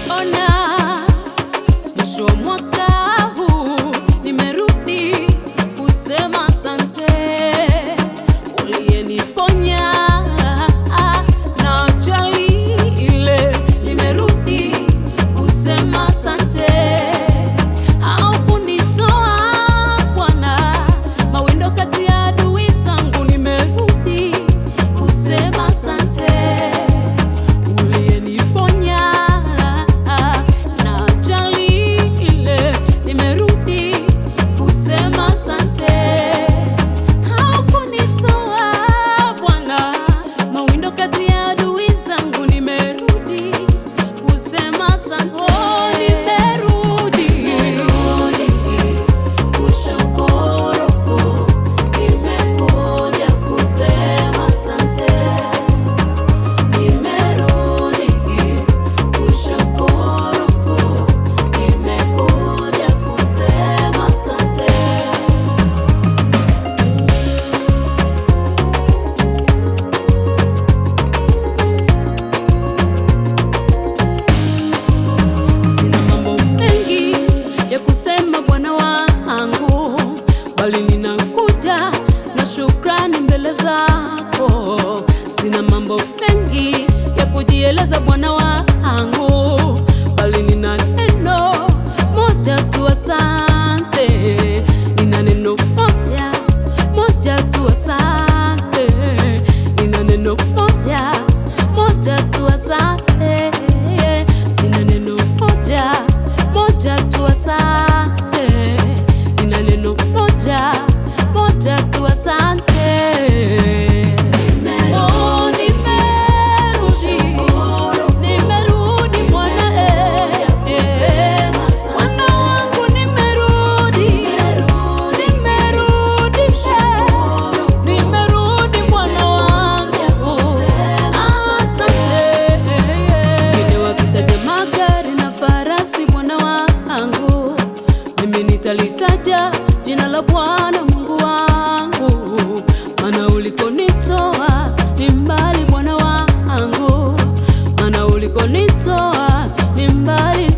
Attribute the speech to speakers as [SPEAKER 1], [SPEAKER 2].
[SPEAKER 1] Ona mwisho wa mwaka huu nimerudi kusema asante, uliyeniponya na ajali ile. Nimerudi kusema asante, haukunitoa Bwana mawindo kati ya adui zangu. Nimerudi kusema asante, uliyeniponya na ajali ile. Nimerudi kusema asante, haukunitoa Bwana mawindo kati ya adui zangu. Nimerudi kusema asante, oh, nimerudi kushukuru, nimekuja kusema asante. Nimerudi kushukuru, nimekuja kusema asante. Sina mambo mengi ya kusema Bwana wangu, bali ninakuja na shukrani mbele zako. Sina mambo mengi ya kujieleza Bwana wangu, bali nina neno moja tu, asante. Nina neno moja tu, asante. Nina neno moja tu, asante. Nina neno moja tu, asante. Nina neno moja tu, asante. Oh, nimerudi Bwana, Bwana wangu nimerudi Bwana wangu, asante. Wengine wakitaja magari na farasi Bwana wangu, mimi nitalitaja jina la Bwana Mungu wangu, maana ulikonitoa ni mbali Bwana wangu, maana ulikonitoa ni mbali